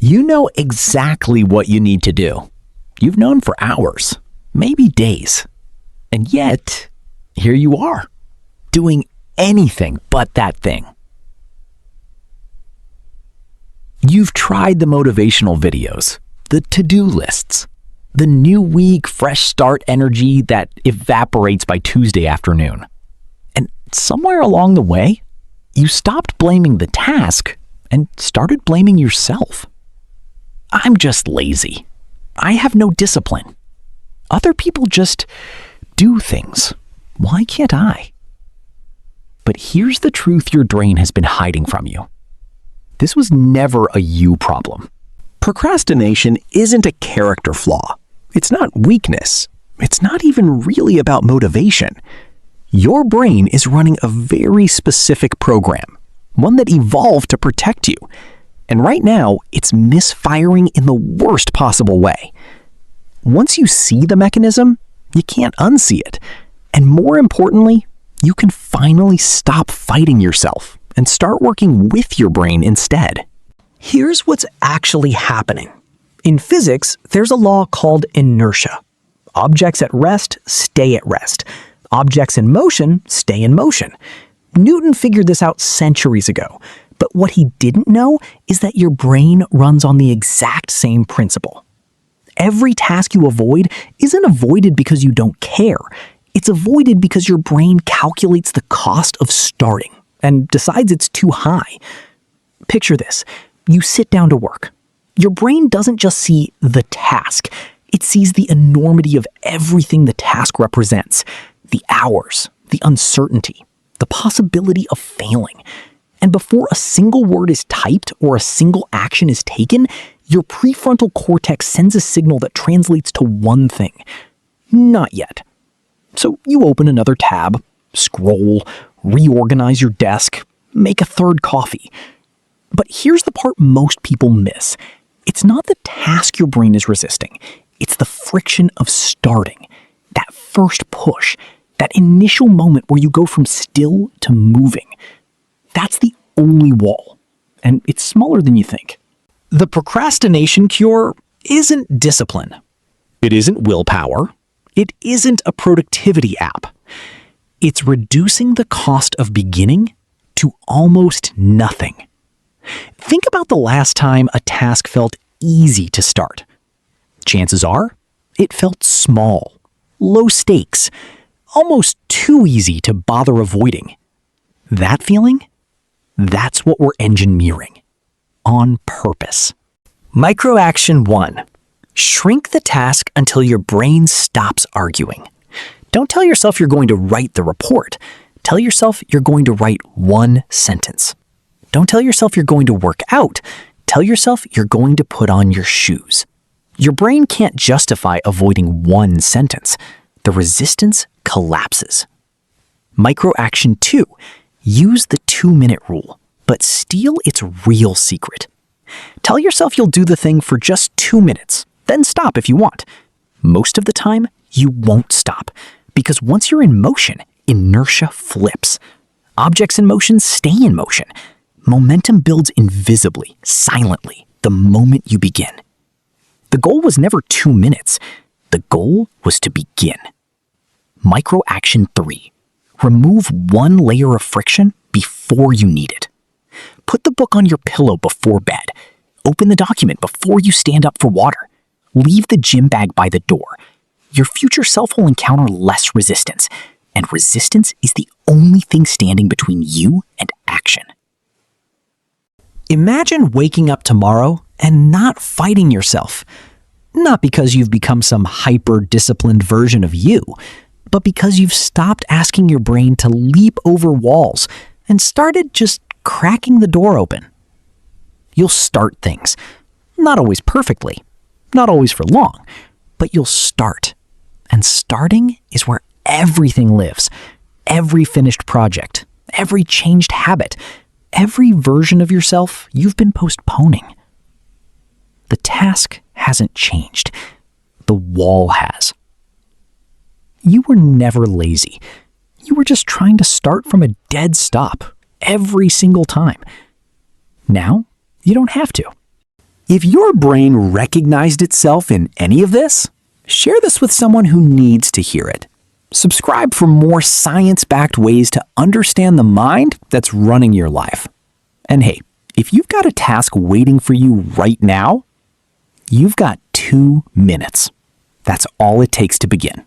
You know exactly what you need to do. You've known for hours, maybe days. And yet, here you are, doing anything but that thing. You've tried the motivational videos, the to-do lists, the new week fresh start energy that evaporates by Tuesday afternoon. And somewhere along the way, you stopped blaming the task and started blaming yourself. I'm just lazy. I have no discipline. Other people just do things. Why can't I? But here's the truth your brain has been hiding from you. This was never a you problem. Procrastination isn't a character flaw. It's not weakness. It's not even really about motivation. Your brain is running a very specific program, one that evolved to protect you. And right now, it's misfiring in the worst possible way. Once you see the mechanism, you can't unsee it. And more importantly, you can finally stop fighting yourself and start working with your brain instead. Here's what's actually happening. In physics, there's a law called inertia. Objects at rest stay at rest. Objects in motion stay in motion. Newton figured this out centuries ago, but what he didn't know is that your brain runs on the exact same principle. Every task you avoid isn't avoided because you don't care. It's avoided because your brain calculates the cost of starting and decides it's too high. Picture this. You sit down to work. Your brain doesn't just see the task. It sees the enormity of everything the task represents. The hours, the uncertainty, the possibility of failing. And before a single word is typed or a single action is taken, your prefrontal cortex sends a signal that translates to one thing. Not yet. So you open another tab, scroll, reorganize your desk, make a third coffee. But here's the part most people miss. It's not the task your brain is resisting. It's the friction of starting. That first push. That initial moment where you go from still to moving. That's the only wall. And it's smaller than you think. The procrastination cure isn't discipline. It isn't willpower. It isn't a productivity app. It's reducing the cost of beginning to almost nothing. Think about the last time a task felt easy to start. Chances are, it felt small, low stakes, almost too easy to bother avoiding. That feeling? That's what we're engineering. On purpose. Microaction 1. Shrink the task until your brain stops arguing. Don't tell yourself you're going to write the report. Tell yourself you're going to write one sentence. Don't tell yourself you're going to work out. Tell yourself you're going to put on your shoes. Your brain can't justify avoiding one sentence. The resistance collapses. Microaction 2. Use the 2-minute rule, but steal its real secret. Tell yourself you'll do the thing for just 2 minutes, then stop if you want. Most of the time, you won't stop, because once you're in motion, inertia flips. Objects in motion stay in motion. Momentum builds invisibly, silently, the moment you begin. The goal was never 2 minutes. The goal was to begin. Microaction 3. Remove one layer of friction before you need it. Put the book on your pillow before bed. Open the document before you stand up for water. Leave the gym bag by the door. Your future self will encounter less resistance, and resistance is the only thing standing between you and action. Imagine waking up tomorrow and not fighting yourself. Not because you've become some hyper-disciplined version of you, but because you've stopped asking your brain to leap over walls and started just cracking the door open. You'll start things. Not always perfectly, not always for long, but you'll start. And starting is where everything lives. Every finished project, every changed habit, every version of yourself you've been postponing. The task hasn't changed. The wall has. You were never lazy. You were just trying to start from a dead stop every single time. Now, you don't have to. If your brain recognized itself in any of this, share this with someone who needs to hear it. Subscribe for more science-backed ways to understand the mind that's running your life. And hey, if you've got a task waiting for you right now, you've got 2 minutes. That's all it takes to begin.